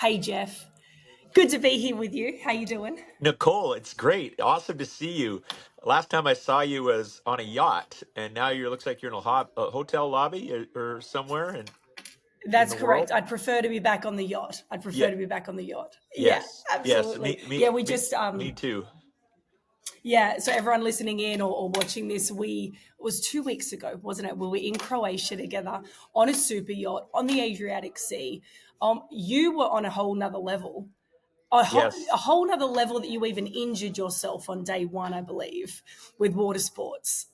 Hey, Jeff. Good to be here with you. How you doing? Nicole, it's great. Awesome to see you. Last time I saw you was on a yacht, and now you looks like you're in a hotel lobby or somewhere in That's the correct. world. I'd prefer to be back on the yacht. I'd Yeah, prefer to be back on the yacht. Yeah, yes, yes. absolutely. Me, Yeah, me, we me, just me too. yeah. So everyone listening in or watching this, it was 2 weeks ago, wasn't it? We were in Croatia together on a super yacht on the Adriatic Sea. You were on a whole nother level. A Yes, whole nother level that you even injured yourself on day one, I believe, with water sports.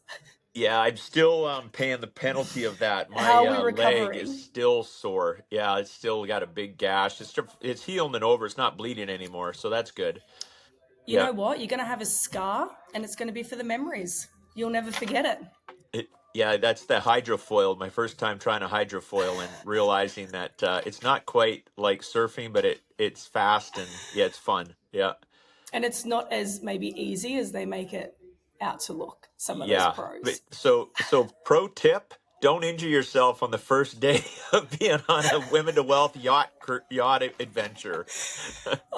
yeah. I'm still paying the penalty of that. My How are we leg is recovering? still sore. Yeah, it's still got a big gash. It's healing and over. It's not bleeding anymore, so that's good. You Yeah. know what? You're going to have a scar and it's going to be for the memories. You'll never forget it. Yeah, that's the hydrofoil. My first time trying a hydrofoil and realizing that it's not quite like surfing, but it's fast and yeah, it's fun. Yeah, And it's not as maybe easy as they make it out to look, some of those yeah. But pros. so pro tip: don't injure yourself on the first day of being on a Women to Wealth yacht adventure.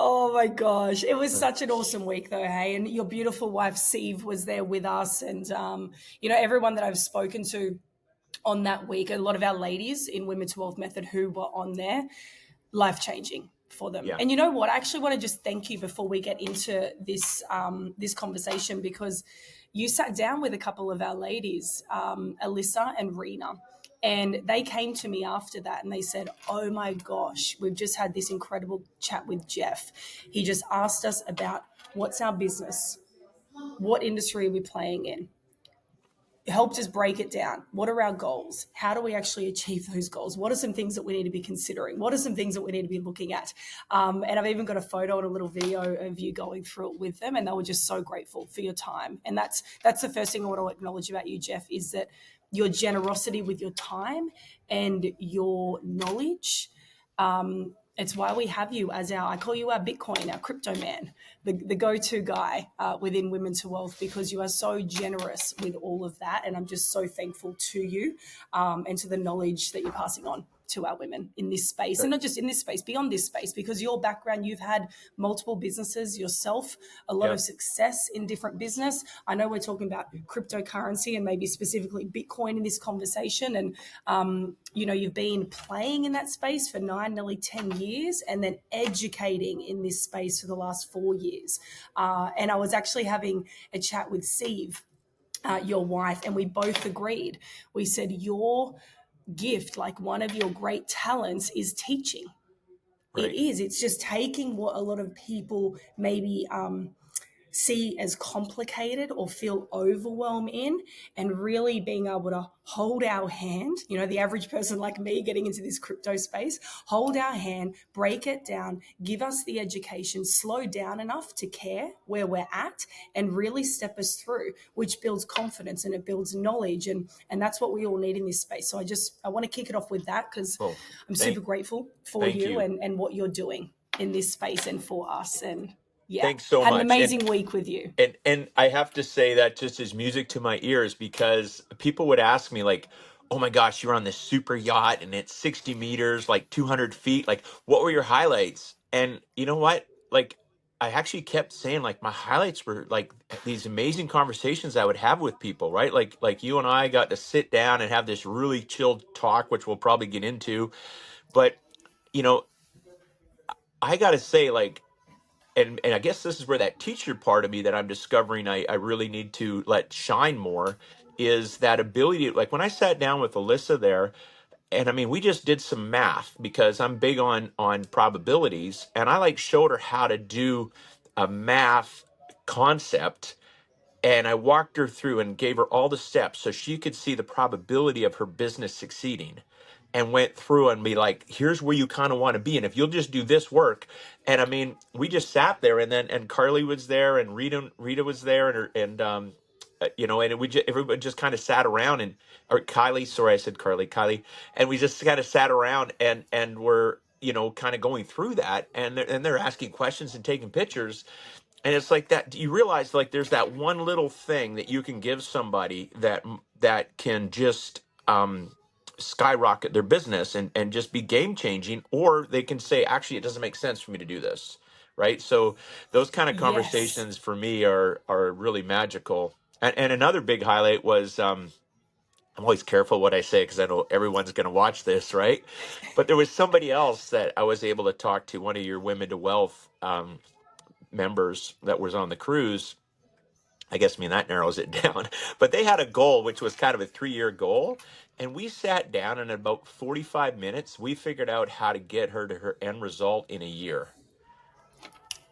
Oh my gosh. It was such an awesome week, though, hey? And your beautiful wife, Sieve, was there with us. And, everyone that I've spoken to on that week, a lot of our ladies in Women to Wealth Method who were on there, life changing for them. Yeah, And you know what? I actually want to just thank you before we get into this conversation because you sat down with a couple of our ladies, Alyssa and Rena, and they came to me after that and they said, "Oh my gosh, we've just had this incredible chat with Jeff. He just asked us about what's our business, what industry are we playing in, helped us break it down. What are our goals? How do we actually achieve those goals? What are some things that we need to be considering? What are some things that we need to be looking at?" And I've even got a photo and a little video of you going through it with them, and they were just so grateful for your time. And that's the first thing I want to acknowledge about you, Jeff, is that your generosity with your time and your knowledge. It's why we have you as I call you our Bitcoin, our crypto man, the go-to guy within Women to Wealth, because you are so generous with all of that. And I'm just so thankful to you and to the knowledge that you're passing on to our women in this space, and not just in this space, beyond this space, because your background, you've had multiple businesses yourself, a lot yeah, of success in different business. I know we're talking about cryptocurrency and maybe specifically Bitcoin in this conversation. And, you've been playing in that space for 9, nearly 10 years and then educating in this space for the last 4 years. And I was actually having a chat with Steve, your wife, and we both agreed. We said, your gift, like one of your great talents, is teaching. It right. is. It's just taking what a lot of people maybe see as complicated or feel overwhelmed in, and really being able to hold our hand, the average person like me getting into this crypto space, hold our hand, break it down, give us the education, slow down enough to care where we're at, and really step us through, which builds confidence and it builds knowledge. And that's what we all need in this space. So I want to kick it off with that because Well, I'm super thank grateful for thank you you. and what you're doing in this space and for us. And yeah, Thanks so had an much. amazing week with you. And I have to say that just is music to my ears because people would ask me like, "Oh my gosh, you're on this super yacht and it's 60 meters, like 200 feet. Like, what were your highlights?" And you know what? Like, I actually kept saying like my highlights were like these amazing conversations I would have with people, right? Like you and I got to sit down and have this really chilled talk, which we'll probably get into. But you know, I got to say like and I guess this is where that teacher part of me that I'm discovering I really need to let shine more is that ability. Like when I sat down with Alyssa there, and I mean we just did some math because I'm big on probabilities, and I like showed her how to do a math concept, and I walked her through and gave her all the steps so she could see the probability of her business succeeding, and went through and be like, here's where you kind of want to be. And if you'll just do this work. And I mean, we just sat there, and Carly was there, and Rita was there, and everybody just kind of sat around, or Kylie, sorry, I said Kylie, and we just kind of sat around and were, kind of going through that, and they're asking questions and taking pictures. And it's like that you realize like there's that one little thing that you can give somebody that can just skyrocket their business and just be game changing, or they can say, actually, it doesn't make sense for me to do this. Right. So those kind of Yes. conversations for me are really magical. And another big highlight was, I'm always careful what I say because I know everyone's going to watch this, right? But there was somebody else that I was able to talk to, one of your Women to Wealth members that was on the cruise. I guess, I mean, that narrows it down. But they had a goal, which was kind of a 3-year goal. And we sat down, and in about 45 minutes, we figured out how to get her to her end result in a year.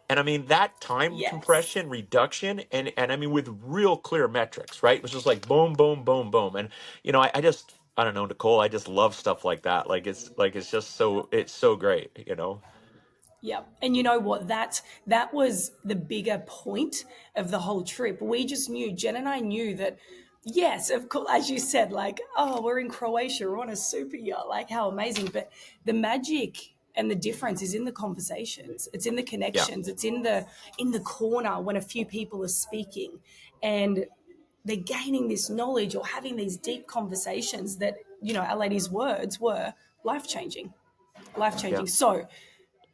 And I mean, that time Yes. compression reduction, and I mean, with real clear metrics, right? It was just like boom, boom, boom, boom. And, I just, I don't know, Nicole, I just love stuff like that. It's just it's so great. Yeah. And you know what? That was the bigger point of the whole trip. We just knew, Jen and I knew that, yes, of course, as you said, like, oh, we're in Croatia, we're on a super yacht, like how amazing. But the magic and the difference is in the conversations. It's in the Yeah. connections. It's in the corner when a few people are speaking and they're gaining this knowledge or having these deep conversations that, our lady's words were life changing. Life Yeah. changing. So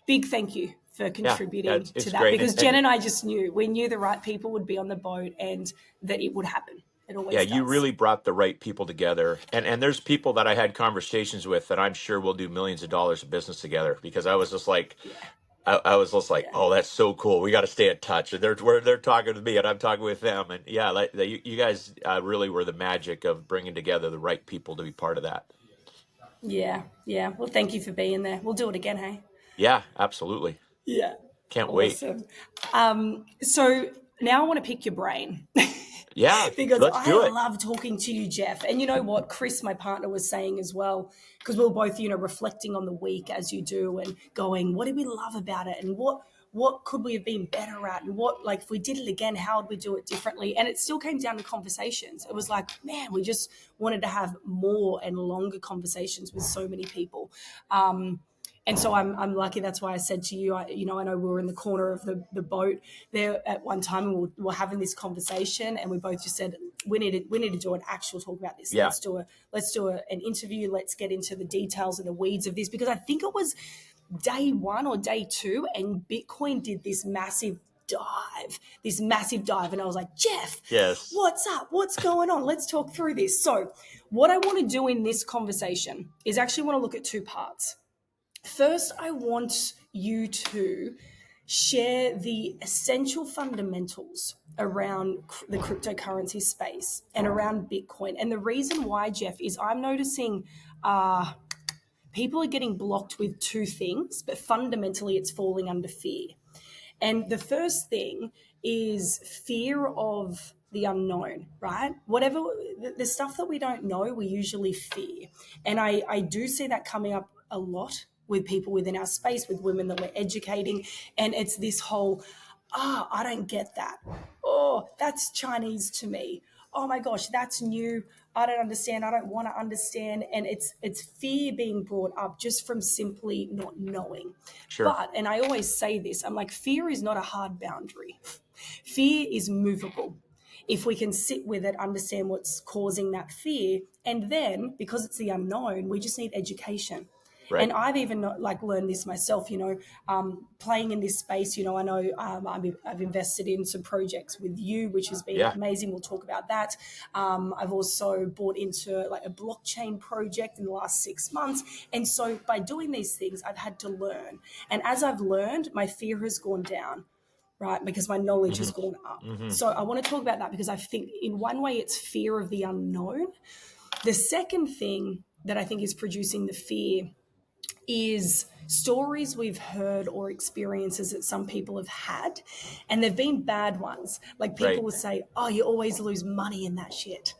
big thank you for Yeah. Yeah. contributing to It's that great. because Jen and I just knew we knew the right people would be on the boat and that it would happen. It Yeah, always you does. really brought the right people together. And there's people that I had conversations with that I'm sure will do millions of dollars of business together, because I was just like, Yeah, I was just like, yeah, oh, that's so cool. We got to stay in touch. And they're talking to me, and I'm talking with them. And yeah, you guys really were the magic of bringing together the right people to be part of that. yeah, yeah. Well, thank you for being there. We'll do it again, hey? Yeah, absolutely. Yeah, Can't wait. awesome. So now I want to pick your brain Yeah, because let's I do it. love talking to you, Jeff. And you know what, Chris, my partner, was saying as well, because we were both, reflecting on the week as you do and going, what did we love about it, and what could we have been better at, and what, like, if we did it again, how would we do it differently? And it still came down to conversations. It was like, man, we just wanted to have more and longer conversations with so many people. And so I'm lucky. That's why I said to you, I know we were in the corner of the boat there at one time, and we were having this conversation, and we both just said we need to do an actual talk about this. Yeah, Let's do an interview. Let's get into the details and the weeds of this, because I think it was day one or day two, and Bitcoin did this massive dive, and I was like, Jeff, yes. what's up? What's going on? Let's talk through this. So, what I want to do in this conversation is actually want to look at two parts. First, I want you to share the essential fundamentals around the cryptocurrency space and around Bitcoin. And the reason why, Jeff, is I'm noticing people are getting blocked with two things, but fundamentally it's falling under fear. And the first thing is fear of the unknown, right? Whatever the stuff that we don't know, we usually fear. And I do see that coming up a lot with people within our space, with women that we're educating. And it's this whole, I don't get that. Oh, that's Chinese to me. Oh my gosh, that's new. I don't understand. I don't want to understand. And it's fear being brought up just from simply not knowing. Sure. But, and I always say this, I'm like, fear is not a hard boundary. Fear is movable. If we can sit with it, understand what's causing that fear, and then because it's the unknown, we just need education. And Right. I've even learned this myself, playing in this space. I know I've invested in some projects with you, which has been Yeah. amazing. We'll talk about that. I've also bought into like a blockchain project in the last 6 months. And so by doing these things, I've had to learn. And as I've learned, my fear has gone down, right? Because my knowledge Hmm. has gone up. Hmm. So I want to talk about that because I think in one way it's fear of the unknown. The second thing that I think is producing the fear is stories we've heard or experiences that some people have had, and they've been bad ones. Like people Right. will say, oh, you always lose money in that shit.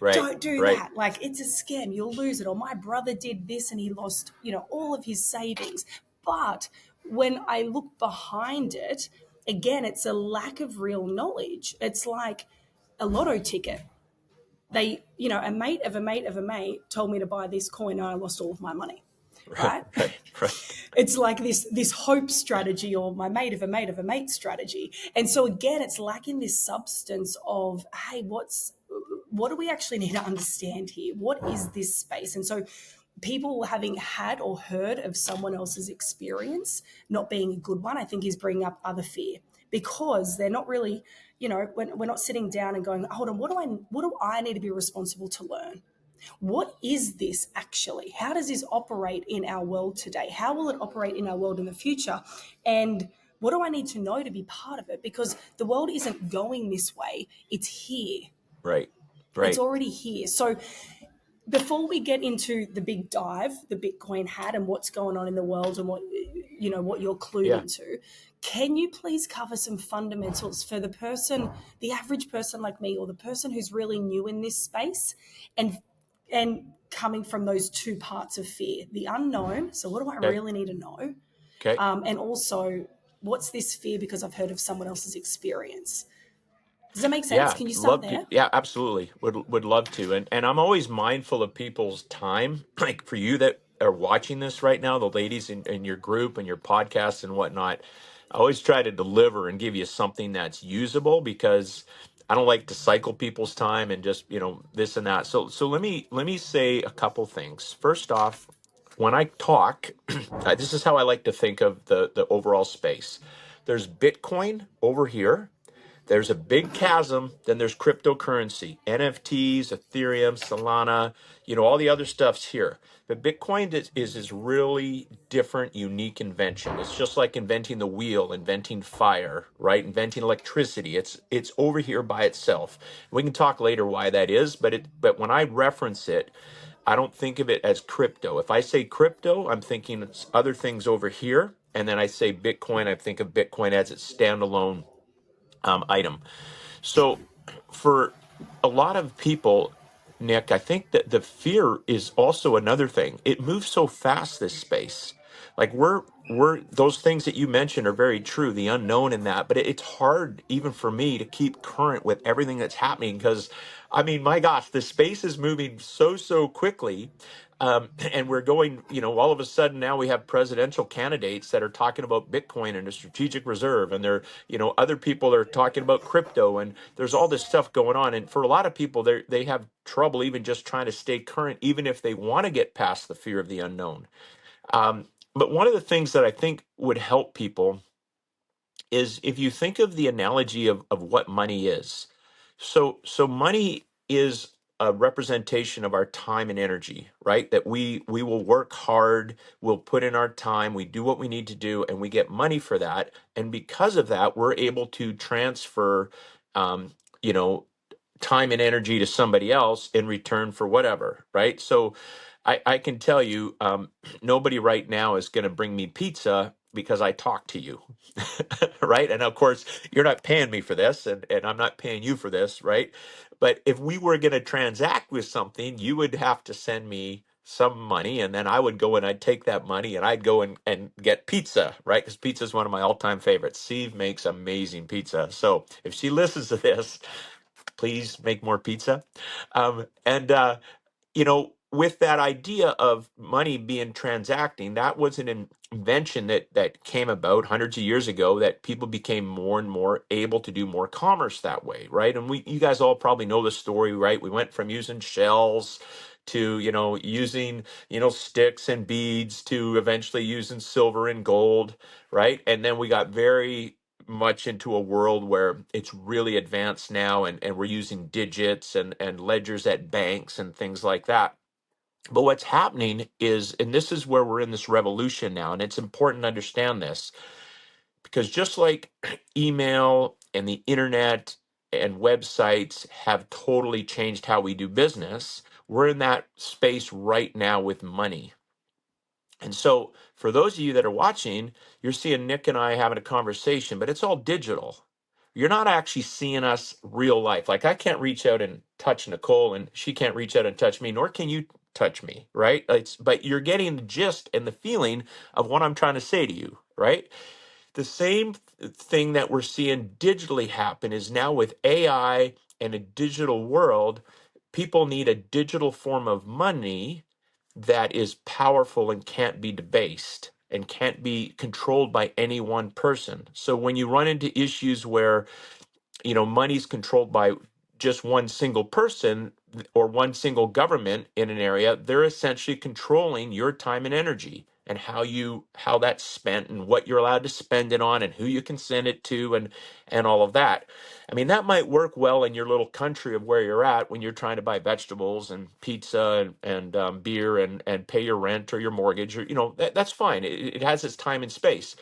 Right. Don't do Right. that. Like, it's a scam. You'll lose it. Or my brother did this and he lost, all of his savings. But when I look behind it, again, it's a lack of real knowledge. It's like a lotto ticket. A mate of a mate of a mate told me to buy this coin and I lost all of my money, Right. right? Right. Right. It's like this hope strategy, or my mate of a mate of a mate strategy. And so again, it's lacking this substance of, hey, what do we actually need to understand here? What is this space? And so people having had or heard of someone else's experience not being a good one, I think is bringing up other fear, because they're not really, when we're not sitting down and going, hold on, what do I need to be responsible to learn? What is this actually? How does this operate in our world today? How will it operate in our world in the future? And what do I need to know to be part of it? Because the world isn't going this way. It's here. Right. It's Right. already here. So before we get into the big dive, the Bitcoin hat and what's going on in the world and what you're clued Yeah. into, can you please cover some fundamentals for the average person like me, or the person who's really new in this space, and coming from those two parts of fear, the unknown. So what do I Okay. really need to know? Okay. And also, what's this fear because I've heard of someone else's experience? Does that make sense? Yeah, Can you start love to. there? Yeah, absolutely. Would love to. And I'm always mindful of people's time. Like for you that are watching this right now, the ladies in your group and your podcast and whatnot, I always try to deliver and give you something that's usable, because I don't like to cycle people's time and just, this and that. So let me say a couple things. First off, when I talk, this is how I like to think of the overall space. There's Bitcoin over here. There's a big chasm. Then there's cryptocurrency, NFTs, Ethereum, Solana, all the other stuff's here. But Bitcoin is this really different, unique invention. It's just like inventing the wheel, inventing fire, right? Inventing electricity. It's over here by itself. We can talk later why that is, but when I reference it, I don't think of it as crypto. If I say crypto, I'm thinking it's other things over here. And then I say Bitcoin, I think of Bitcoin as its standalone item. So for a lot of people, Nick, I think that the fear is also another thing. It moves so fast, this space. Like we're those things that you mentioned are very true, the unknown in that, but it's hard even for me to keep current with everything that's happening, because I mean, my gosh, the space is moving so quickly. And we're going, all of a sudden now we have presidential candidates that are talking about Bitcoin and a strategic reserve, and other people are talking about crypto, and there's all this stuff going on. And for a lot of people, they have trouble even just trying to stay current, even if they want to get past the fear of the unknown. But one of the things that I think would help people is if you think of the analogy of what money is. So money is a representation of our time and energy, right? That we will work hard, we'll put in our time, we do what we need to do, and we get money for that. And because of that, we're able to transfer, um, you know, time and energy to somebody else in return for whatever, right? So I can tell you, nobody right now is going to bring me pizza because I talk to you, right? And of course, you're not paying me for this, and I'm not paying you for this, right? But if we were going to transact with something, you would have to send me some money, and then I would go and I'd take that money and I'd go and get pizza, right? Because pizza is one of my all-time favorites. Steve makes amazing pizza. So if she listens to this, please make more pizza. With that idea of money being transacting, that was an invention that came about hundreds of years ago, that people became more and more able to do more commerce that way, right? And you guys all probably know the story, right? We went from using shells to, using, sticks and beads, to eventually using silver and gold, right? And then we got very much into a world where it's really advanced now, and we're using digits and ledgers at banks and things like that. But what's happening is, and this is where we're in this revolution now, and it's important to understand this, because just like email and the internet and websites have totally changed how we do business, we're in that space right now with money. And so, for those of you that are watching, you're seeing Nick and I having a conversation, but it's all digital. You're not actually seeing us real life. Like, I can't reach out and touch Nicole, and she can't reach out and touch me, nor can you touch me, right? But you're getting the gist and the feeling of what I'm trying to say to you, right? The same thing that we're seeing digitally happen is now with AI and a digital world. People need a digital form of money that is powerful and can't be debased and can't be controlled by any one person. So when you run into issues where, money's controlled by just one single person or one single government in an area. They're essentially controlling your time and energy, and how that's spent, and what you're allowed to spend it on, and who you can send it to, and all of that. I mean, that might work well in your little country of where you're at when you're trying to buy vegetables and pizza and beer and pay your rent or your mortgage, or that's fine. It has its time and space.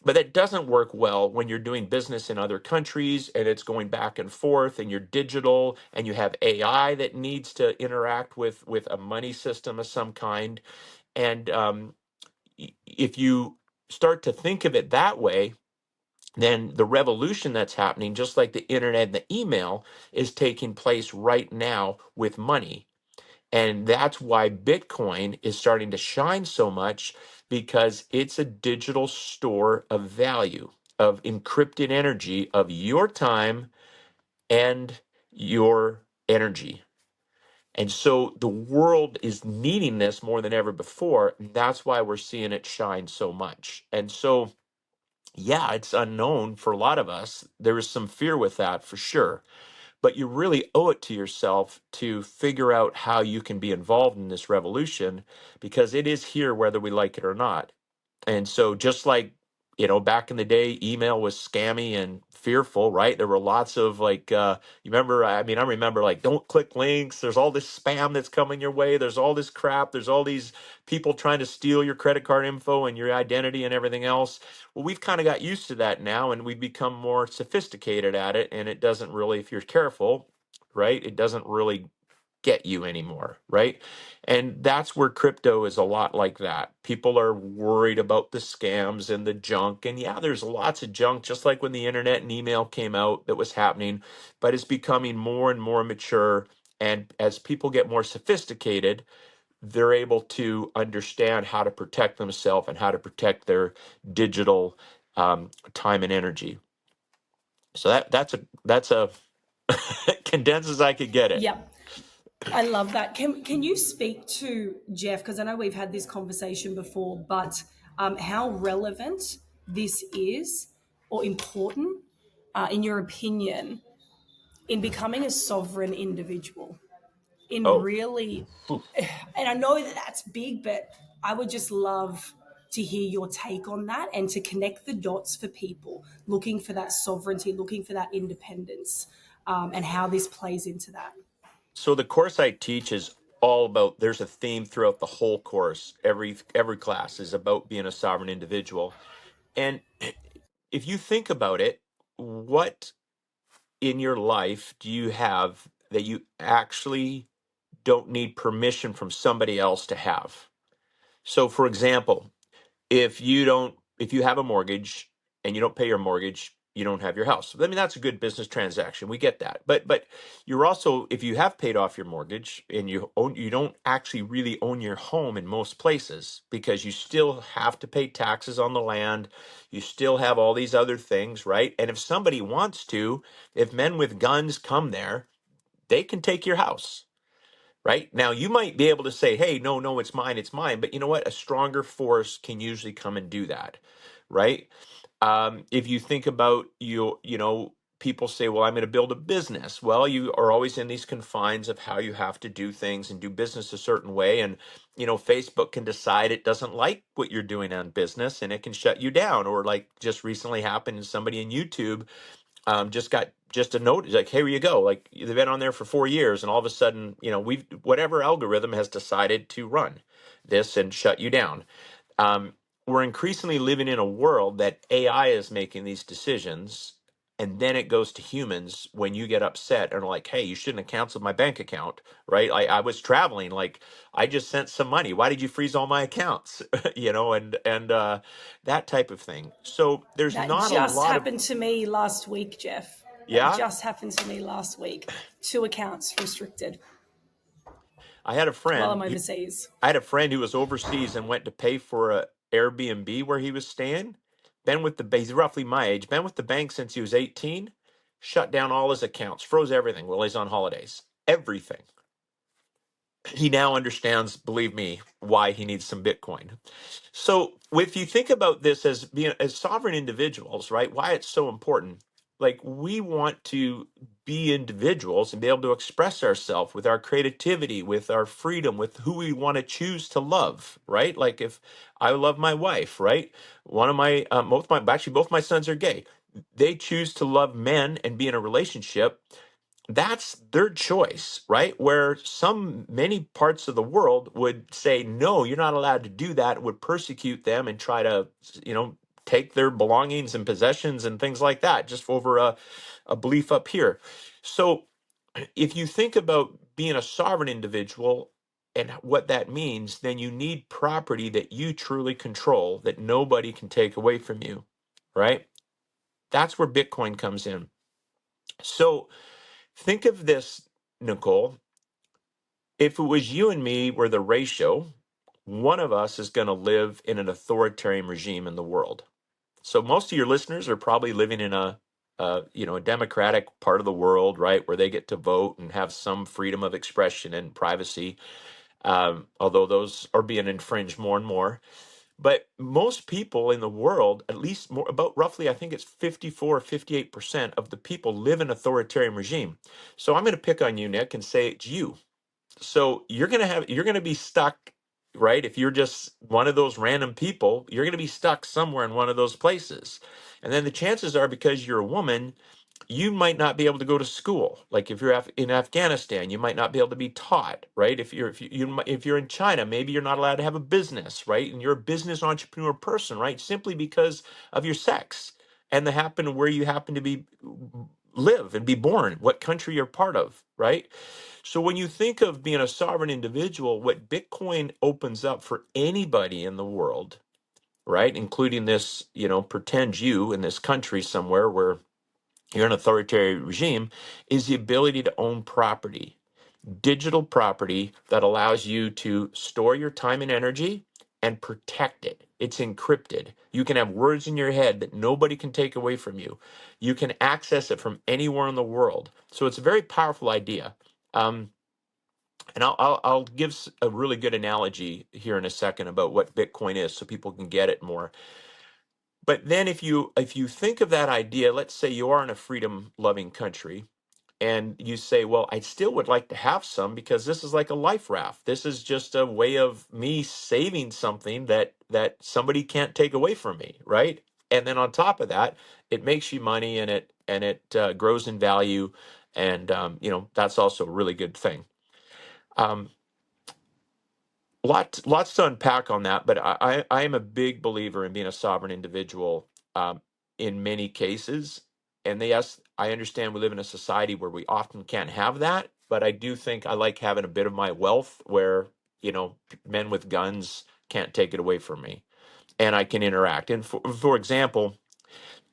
But that doesn't work well when you're doing business in other countries and it's going back and forth, and you're digital, and you have AI that needs to interact with a money system of some kind. And if you start to think of it that way, then the revolution that's happening, just like the internet and the email, is taking place right now with money. And that's why Bitcoin is starting to shine so much, because it's a digital store of value, of encrypted energy, of your time and your energy. And so the world is needing this more than ever before. And that's why we're seeing it shine so much. And so, yeah, it's unknown for a lot of us. There is some fear with that for sure. But you really owe it to yourself to figure out how you can be involved in this revolution, because it is here whether we like it or not. And so, just like, back in the day, email was scammy and fearful, right? There were lots of like, you remember, I mean, I remember like, don't click links. There's all this spam that's coming your way. There's all this crap. There's all these people trying to steal your credit card info and your identity and everything else. Well, we've kind of got used to that now, and we've become more sophisticated at it. And it doesn't really, if you're careful, right, it doesn't really get you anymore, right? And that's where crypto is a lot like that. People are worried about the scams and the junk. And yeah, there's lots of junk, just like when the internet and email came out, that was happening, but it's becoming more and more mature. And as people get more sophisticated, they're able to understand how to protect themselves and how to protect their digital time and energy. So that's a condensed as I could get it. Yep. I love that. Can you speak to Jeff? Because I know we've had this conversation before, but how relevant this is, or important, in your opinion, in becoming a sovereign individual, in Oh, really, and I know that that's big, but I would just love to hear your take on that, and to connect the dots for people looking for that sovereignty, looking for that independence, and how this plays into that. so the course I teach is all about, there's a theme throughout the whole course. Every class is about being a sovereign individual. And if you think about it, what in your life do you have that you actually don't need permission from somebody else to have? So for example, if you have a mortgage and you don't pay your mortgage, you don't have your house. I mean, that's a good business transaction. We get that. But you're also, if you have paid off your mortgage and you don't actually really own your home in most places, because you still have to pay taxes on the land. You still have all these other things, right? And if somebody wants to, if men with guns come there, they can take your house. Right now, you might be able to say, "Hey, no, no, it's mine, it's mine." But you know what? A stronger force can usually come and do that, right? If you think about people say, "Well, I'm going to build a business." Well, you are always in these confines of how you have to do things and do business a certain way, and Facebook can decide it doesn't like what you're doing on business, and it can shut you down. Or like just recently happened, somebody in YouTube just got just a note like, "Hey, here you go." Like, they've been on there for 4 years, and all of a sudden, we've whatever algorithm has decided to run this and shut you down. Um, we're increasingly living in a world that AI is making these decisions, and then it goes to humans when you get upset and are like, "Hey, you shouldn't have canceled my bank account," right? I was traveling, like, I just sent some money. Why did you freeze all my accounts? And that type of thing. So there's That not a just lot of, happened to me last week, Jeff. That yeah. just happened to me last week. Two accounts restricted I had a while friend. I'm overseas. I had a friend who was overseas and went to pay for a Airbnb where he was staying. Been with the he's roughly my age. Been with the bank since he was 18. Shut down all his accounts, froze everything while he's on holidays. Everything. He now understands, believe me, why he needs some Bitcoin. So if you think about this as being as sovereign individuals, right? Why it's so important. Like we want to be individuals and be able to express ourselves with our creativity, with our freedom, with who we want to choose to love, right? Like if I love my wife, right? One of my, actually both my sons are gay. They choose to love men and be in a relationship. That's their choice, right? Where many parts of the world would say, no, you're not allowed to do that, would persecute them and try to, you know, take their belongings and possessions and things like that just over a belief up here. So if you think about being a sovereign individual and what that means, then you need property that you truly control that nobody can take away from you, right? That's where Bitcoin comes in. So think of this, Nicole. If it was you and me were the ratio, one of us is going to live in an authoritarian regime in the world. So most of your listeners are probably living in a democratic part of the world, right, where they get to vote and have some freedom of expression and privacy. Although those are being infringed more and more. But most people in the world, at least more, about roughly, I think it's 54 or 58% of the people live in authoritarian regime. So I'm going to pick on you, Nick, and say it's you. So you're going to be stuck, right? If you're just one of those random people, you're going to be stuck somewhere in one of those places. And then the chances are, because you're a woman, you might not be able to go to school. Like if you're in Afghanistan, you might not be able to be taught, right? If you're in China, maybe you're not allowed to have a business, right? And you're a business entrepreneur person, right? Simply because of your sex and where you happen to be live and be born, what country you're part of, right? So when you think of being a sovereign individual, what Bitcoin opens up for anybody in the world, right, including this, pretend you in this country somewhere where you're an authoritarian regime, is the ability to own property, digital property that allows you to store your time and energy and protect it. It's encrypted. You can have words in your head that nobody can take away from you. You can access it from anywhere in the world. So it's a very powerful idea. And I'll give a really good analogy here in a second about what Bitcoin is, so people can get it more. But then if you think of that idea, let's say you are in a freedom loving country and you say, well, I still would like to have some because this is like a life raft. This is just a way of me saving something that somebody can't take away from me, right? And then on top of that, it makes you money and it grows in value, and that's also a really good thing. Um, lots to unpack on that, but I am a big believer in being a sovereign individual in many cases. And yes, I understand we live in a society where we often can't have that, but I do think I like having a bit of my wealth where, men with guns can't take it away from me and I can interact. And for example,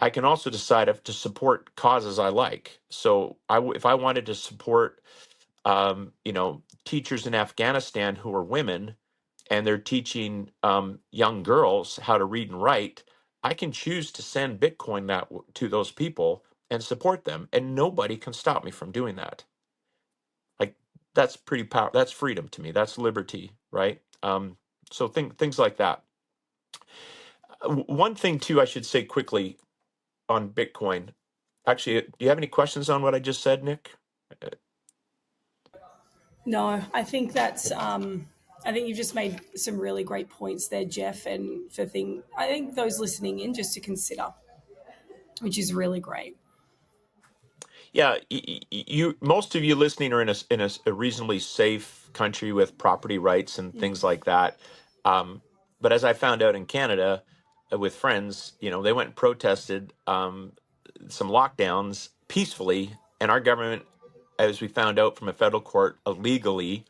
I can also decide to support causes I like. So if I wanted to support, teachers in Afghanistan who are women, and they're teaching young girls how to read and write, I can choose to send Bitcoin to those people and support them, and nobody can stop me from doing that. Like that's pretty power. That's freedom to me. That's liberty, right? So things like that. One thing too, I should say quickly on Bitcoin. Actually, do you have any questions on what I just said, Nick? No, I think I think you've just made some really great points there, Jeff, and I think those listening in just to consider, which is really great. Yeah, most of you listening are in a reasonably safe country with property rights and things like that. But as I found out in Canada with friends, they went and protested some lockdowns peacefully, and our government, as we found out from a federal court, illegally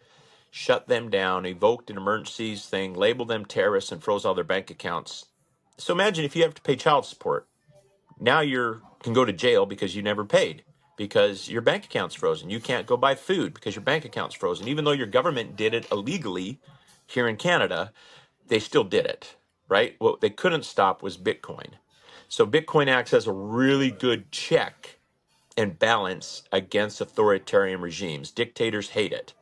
shut them down, evoked an emergencies thing, labeled them terrorists, and froze all their bank accounts. So imagine if you have to pay child support. Now you can go to jail because you never paid, because your bank account's frozen. You can't go buy food because your bank account's frozen. Even though your government did it illegally here in Canada, they still did it, right? What they couldn't stop was Bitcoin. So Bitcoin acts as a really good check and balance against authoritarian regimes. Dictators hate it.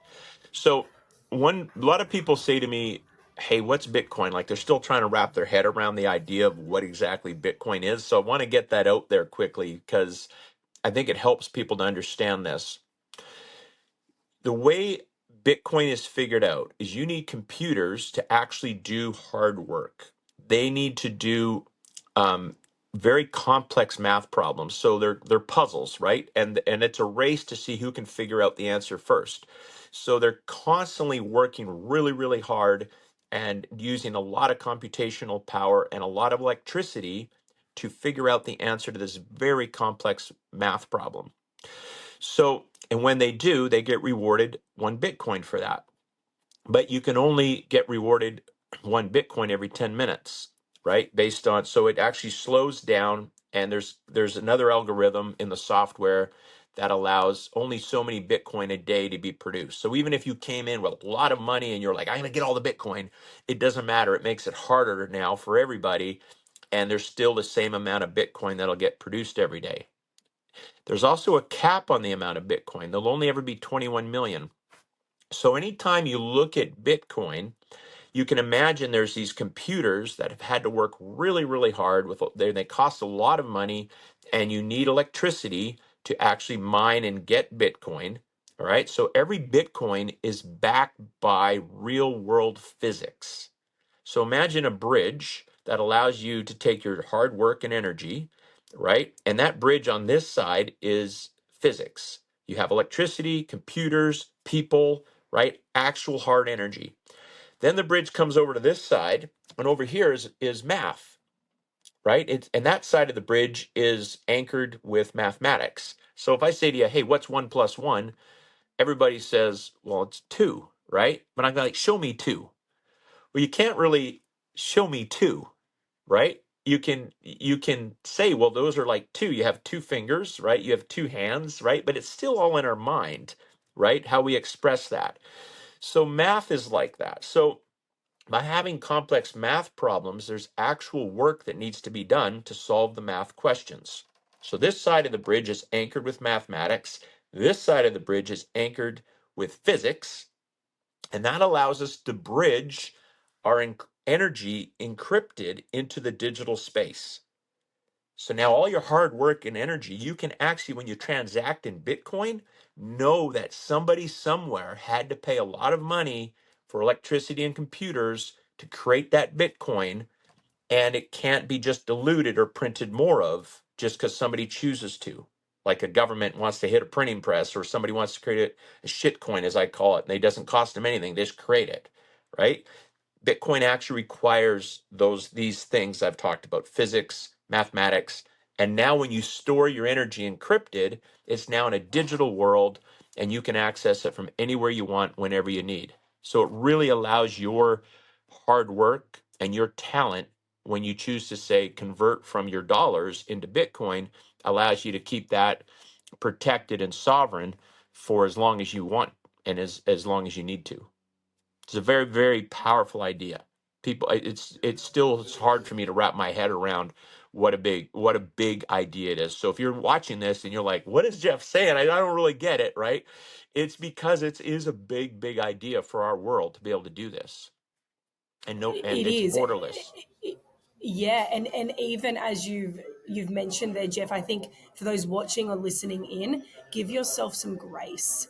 So a lot of people say to me, hey, what's Bitcoin? Like they're still trying to wrap their head around the idea of what exactly Bitcoin is. So I want to get that out there quickly because I think it helps people to understand this. The way Bitcoin is figured out is you need computers to actually do hard work. They need to do um, very complex math problems. So they're puzzles, right? And it's a race to see who can figure out the answer first. So they're constantly working really, really hard and using a lot of computational power and a lot of electricity to figure out the answer to this very complex math problem. So, and when they do, they get rewarded 1 Bitcoin for that. But you can only get rewarded 1 Bitcoin every 10 minutes, right? Based on, so it actually slows down, and there's another algorithm in the software that allows only so many Bitcoin a day to be produced. So even if you came in with a lot of money and you're like, I'm gonna get all the Bitcoin, it doesn't matter. It makes it harder now for everybody, and there's still the same amount of Bitcoin that'll get produced every day. There's also a cap on the amount of Bitcoin. There'll only ever be 21 million. So anytime you look at Bitcoin, you can imagine there's these computers that have had to work really, really hard with they cost a lot of money, and you need electricity to actually mine and get Bitcoin. All right. So every Bitcoin is backed by real world physics. So imagine a bridge that allows you to take your hard work and energy, right? And that bridge on this side is physics. You have electricity, computers, people, right? Actual hard energy. Then the bridge comes over to this side, and over here is math, right? And that side of the bridge is anchored with mathematics. So if I say to you, hey, what's 1 + 1? Everybody says, well, it's 2, right? But I'm like, show me 2. Well, you can't really show me 2, right? You can say, well, those are like 2. You have 2 fingers, right? You have 2 hands, right? But it's still all in our mind, right? How we express that. So math is like that. So by having complex math problems, there's actual work that needs to be done to solve the math questions. So this side of the bridge is anchored with mathematics. This side of the bridge is anchored with physics. And that allows us to bridge our energy encrypted into the digital space. So now all your hard work and energy, you can actually, when you transact in Bitcoin, know that somebody somewhere had to pay a lot of money for electricity and computers to create that Bitcoin, and it can't be just diluted or printed more of just because somebody chooses to. Like a government wants to hit a printing press, or somebody wants to create a shit coin, as I call it, and it doesn't cost them anything. They just create it, right? Bitcoin actually requires these things I've talked about: physics, mathematics, and now when you store your energy encrypted, it's now in a digital world, and you can access it from anywhere you want whenever you need. So it really allows your hard work and your talent, when you choose to say convert from your dollars into Bitcoin, allows you to keep that protected and sovereign for as long as you want and as long as you need to. It's a very, very powerful idea. People, it's hard for me to wrap my head around what a big idea it is. So if you're watching this and you're like, what is Jeff saying? I don't really get it, right? It's because it is a big, big idea for our world to be able to do this. And no, and It it's is. borderless. Yeah, and even as you've mentioned there, Jeff, I think for those watching or listening in, give yourself some grace.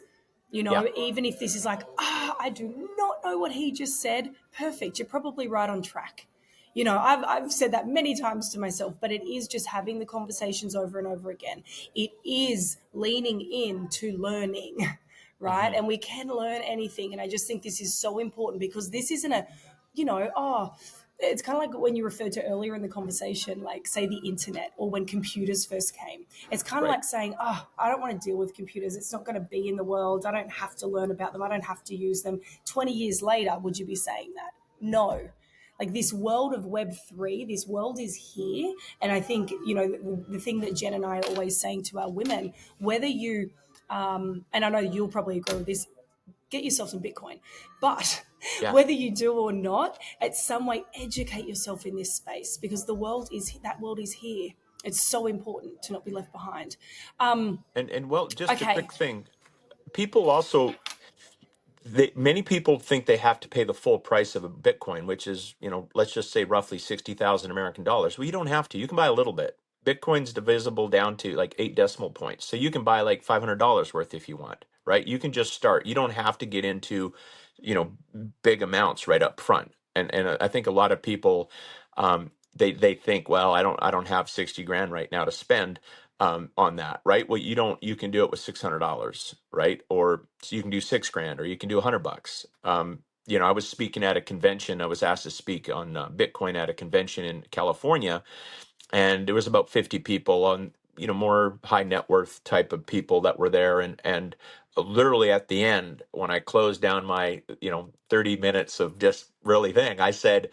Yeah, Even if this is like, I do not know what he just said, perfect. You're probably right on track. I've said that many times to myself, but it is just having the conversations over and over again. It is leaning into learning, right? hmm And we can learn anything. And I just think this is so important because this isn't it's kind of like when you referred to earlier in the conversation, like say the internet or when computers first came. It's kind of right. like saying, I don't want to deal with computers. It's not going to be in the world. I don't have to learn about them. I don't have to use them. 20 years later, would you be saying that? No. Like this world of Web3, this world is here. And I think, the thing that Jen and I are always saying to our women, whether you, and I know you'll probably agree with this, get yourself some Bitcoin. But Yeah. whether you do or not, at some way educate yourself in this space because that world is here. It's so important to not be left behind. And well, just a Okay. quick thing. People also, Many people think they have to pay the full price of a Bitcoin, which is, let's just say roughly 60,000 American dollars. Well, you don't have to. You can buy a little bit. Bitcoin's divisible down to like 8 decimal points. So you can buy like $500 worth if you want, right? You can just start. You don't have to get into, you know, big amounts right up front. And I think a lot of people, they think, well, I don't have 60 grand right now to spend on that, right? Well, you can do it with $600, right? Or so you can do 6 grand, or you can do $100. I was speaking at a convention. I was asked to speak on Bitcoin at a convention in California, and there was about 50 people on, more high net worth type of people that were there. And literally at the end, when I closed down my, 30 minutes of just really thing, I said,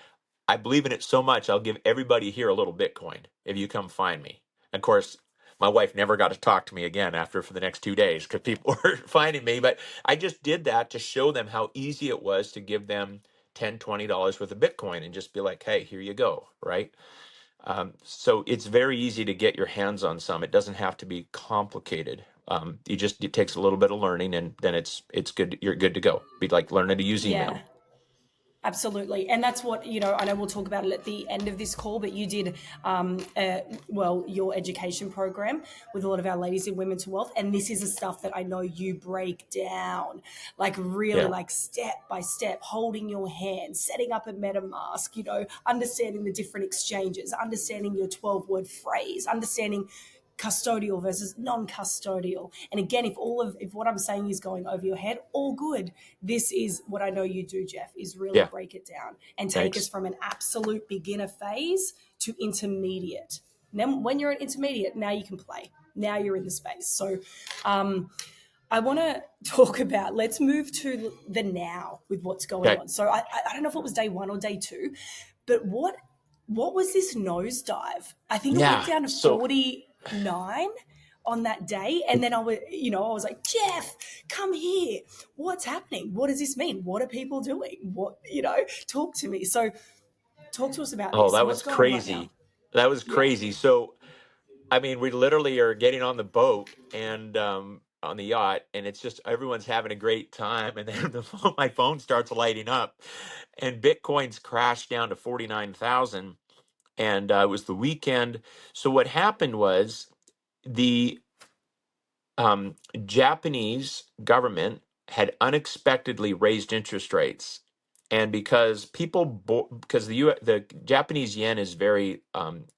I believe in it so much, I'll give everybody here a little Bitcoin if you come find me. Of course, my wife never got to talk to me again for the next 2 days because people were finding me. But I just did that to show them how easy it was to give them $10, $20 worth of Bitcoin and just be like, hey, here you go, right? So it's very easy to get your hands on some. It doesn't have to be complicated. It takes a little bit of learning, and then it's good. You're good to go. Be like learning to use Yeah. email. Absolutely. And that's what, I know we'll talk about it at the end of this call, but you did, your education program with a lot of our ladies in Women to Wealth. And this is the stuff that I know you break down, like really Yeah. like step by step, holding your hand, setting up a MetaMask, understanding the different exchanges, understanding your 12-word phrase, understanding custodial versus non-custodial. And again, if what I'm saying is going over your head, all good. This is what I know you do, Jeff, is really Yeah. break it down and take us Thanks. from an absolute beginner phase to intermediate. And then when you're at intermediate, now you can play. Now you're in the space. So I want to talk about, let's move to the now with what's going Okay. on. So I don't know if it was day one or day two, but what was this nosedive? I think it went Yeah. down to So 49 on that day. And then I was like, Jeff, come here. What's happening? What does this mean? What are people doing? Talk to me. So talk to us about Oh, this that and what's was going on right now. crazy. That was Yeah. crazy. So, I mean, we literally are getting on the boat and on the yacht, and it's just everyone's having a great time. And then my phone starts lighting up, and Bitcoin's crashed down to 49,000. And it was the weekend. So what happened was the Japanese government had unexpectedly raised interest rates, and because the Japanese yen is very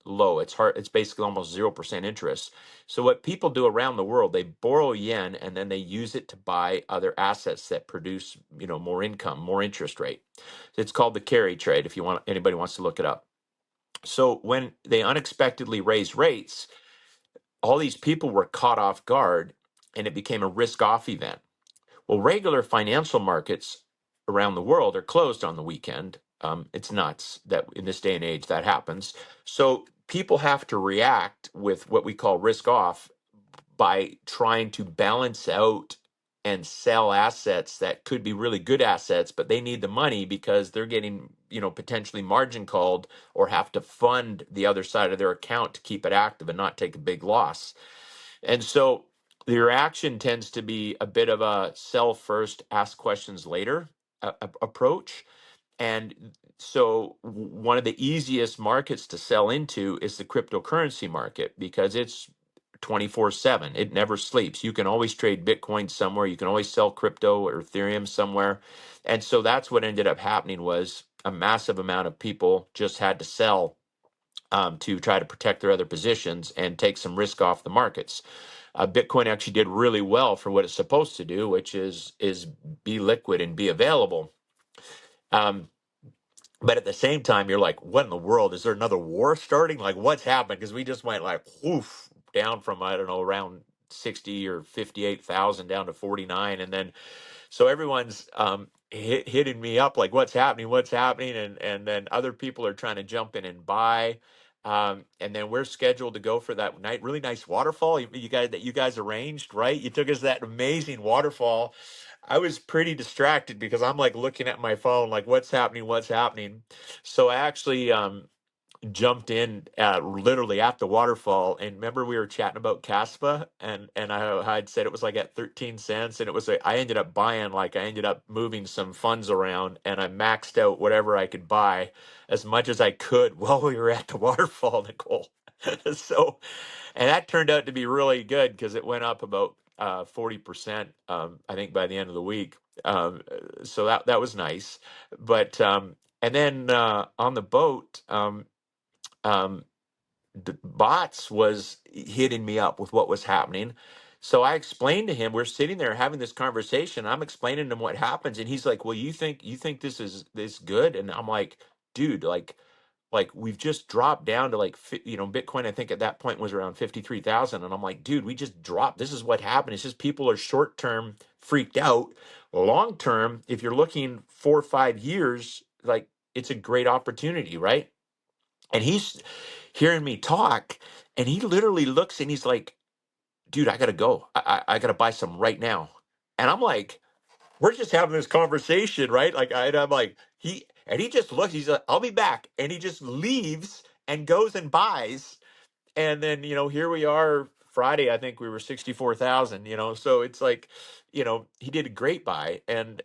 low, it's hard. It's basically almost 0% interest. So what people do around the world, they borrow yen and then they use it to buy other assets that produce more income, more interest rate. It's called the carry trade. If anybody wants to look it up. So when they unexpectedly raised rates, all these people were caught off guard, and it became a risk off event. Well, regular financial markets around the world are closed on the weekend. It's nuts that in this day and age that happens. So people have to react with what we call risk off by trying to balance out and sell assets that could be really good assets, but they need the money because they're getting, potentially margin called or have to fund the other side of their account to keep it active and not take a big loss. And so the reaction tends to be a bit of a sell first, ask questions later approach. And so one of the easiest markets to sell into is the cryptocurrency market because it's 24/7. It never sleeps. You can always trade Bitcoin somewhere. You can always sell crypto or Ethereum somewhere. And so that's what ended up happening was a massive amount of people just had to sell to try to protect their other positions and take some risk off the markets. Bitcoin actually did really well for what it's supposed to do, which is be liquid and be available. Um, but at the same time, you're like, what in the world? Is there another war starting? Like, what's happened? Because we just went like, whoof, down from, I don't know, around 60 or 58,000 down to 49. And then, so everyone's hitting me up like, what's happening? What's happening? And then other people are trying to jump in and buy. And then we're scheduled to go for that really nice waterfall you guys arranged, right? You took us to that amazing waterfall. I was pretty distracted because I'm like looking at my phone, like what's happening, what's happening. So I actually jumped in literally at the waterfall. And remember, we were chatting about Caspa, and I'd said it was like at 13 cents, and it was I ended up buying, like, I ended up moving some funds around, and I maxed out whatever I could buy as much as I could while we were at the waterfall, Nicole. So, and that turned out to be really good because it went up about 40%, I think, by the end of the week. So that was nice. But and then on the boat, um, Bots was hitting me up with what was happening. So I explained to him, we're sitting there having this conversation. I'm explaining to him what happens, and he's like, "Well, you think this is this good?" And I'm like, "Dude, like we've just dropped down to like Bitcoin, I think at that point was around 53,000." And I'm like, "Dude, we just dropped. This is what happened. It's just people are short term freaked out. Long term, if you're looking 4 or 5 years, like it's a great opportunity, right?" And he's hearing me talk, and he literally looks and he's like, "Dude, I gotta go. I gotta buy some right now." And I'm like, we're just having this conversation, right? Like I'm like, he just looks, he's like, "I'll be back." And he just leaves and goes and buys. And then, here we are Friday, I think we were 64,000, so it's like, he did a great buy. And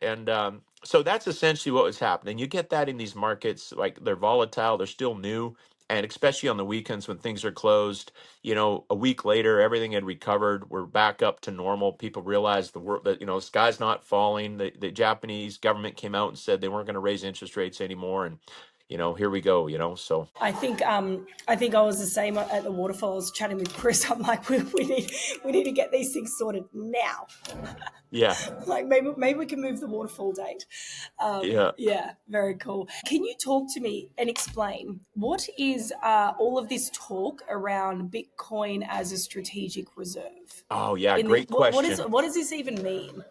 so that's essentially what was happening. You get that in these markets, like they're volatile, they're still new. And especially on the weekends when things are closed, a week later, everything had recovered. We're back up to normal. People realized the world that, the sky's not falling. The Japanese government came out and said they weren't going to raise interest rates anymore. And, here we go, so. I think I was the same at the waterfall. I was chatting with Chris. I'm like, we need to get these things sorted now. Yeah. Like maybe we can move the waterfall date. Yeah. Yeah, very cool. Can you talk to me and explain what is all of this talk around Bitcoin as a strategic reserve? Oh yeah, In the great question. what does this even mean?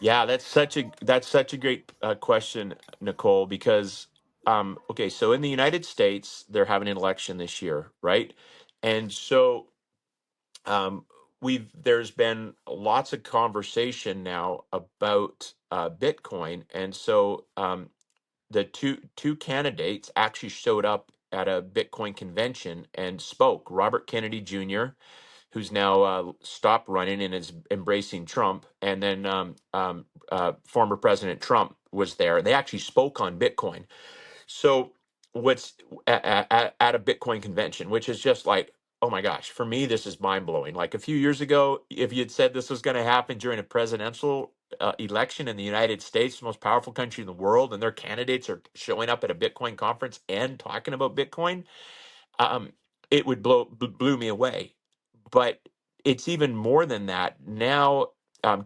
Yeah, that's such a great question, Nicole, because okay, so in the United States, they're having an election this year, right? And so um there's been lots of conversation now about Bitcoin. And so the two candidates actually showed up at a Bitcoin convention and spoke. Robert Kennedy Jr., who's now stopped running and is embracing Trump, and then former President Trump was there. They actually spoke on Bitcoin. So what's at a Bitcoin convention, which is just like, oh my gosh, for me, this is mind blowing. Like a few years ago, if you had said this was going to happen during a presidential election in the United States, the most powerful country in the world, and their candidates are showing up at a Bitcoin conference and talking about Bitcoin, um, it would blew me away. But it's even more than that. Now,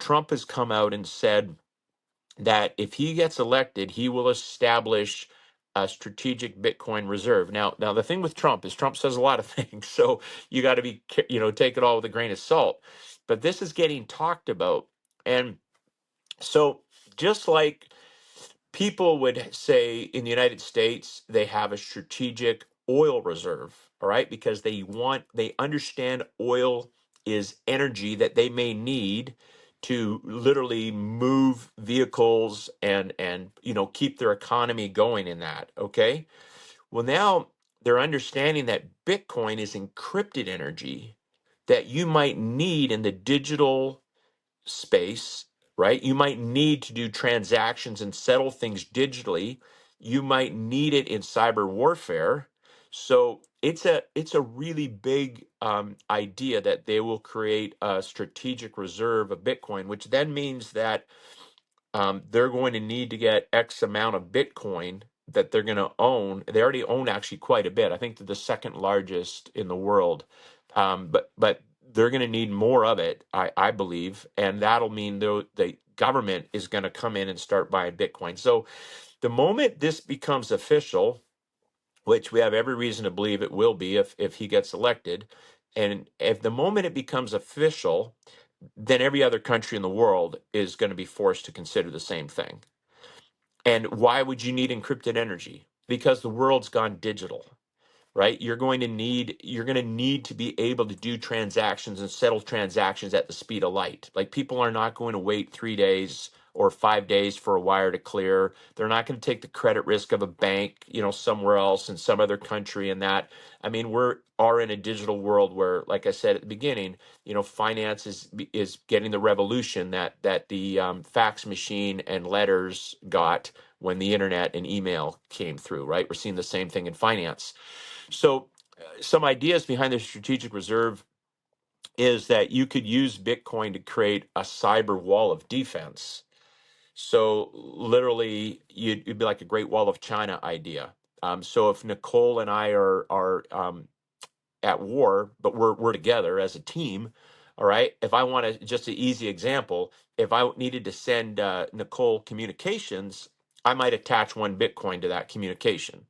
Trump has come out and said that if he gets elected, he will establish a strategic Bitcoin reserve. Now the thing with Trump is Trump says a lot of things, so you got to take it all with a grain of salt. But this is getting talked about, and so just like people would say in the United States, they have a strategic oil reserve, all right, because they understand oil is energy that they may need to literally move vehicles and keep their economy going in that, okay? Well, now they're understanding that Bitcoin is encrypted energy that you might need in the digital space, right? You might need to do transactions and settle things digitally. You might need it in cyber warfare. So it's a really big idea that they will create a strategic reserve of Bitcoin, which then means that they're going to need to get X amount of Bitcoin that they're going to own. They already own actually quite a bit. I think they're the second largest in the world, but they're going to need more of it, I believe, and that'll mean the government is going to come in and start buying Bitcoin. So the moment this becomes official, which we have every reason to believe it will be if he gets elected, and if the moment it becomes official, then every other country in the world is going to be forced to consider the same thing. And why would you need encrypted energy? Because the world's gone digital, right? You're going to need to be able to do transactions and settle transactions at the speed of light. Like people are not going to wait 3 days or 5 days for a wire to clear. They're not going to take the credit risk of a bank, somewhere else in some other country. And that, I mean, are in a digital world where, like I said at the beginning, finance is getting the revolution that the fax machine and letters got when the internet and email came through. Right, we're seeing the same thing in finance. So, some ideas behind the strategic reserve is that you could use Bitcoin to create a cyber wall of defense. So literally, it'd be like a Great Wall of China idea. So if Nicole and I are at war, but we're together as a team, all right. If I want to, just an easy example, if I needed to send Nicole communications, I might attach one Bitcoin to that communication.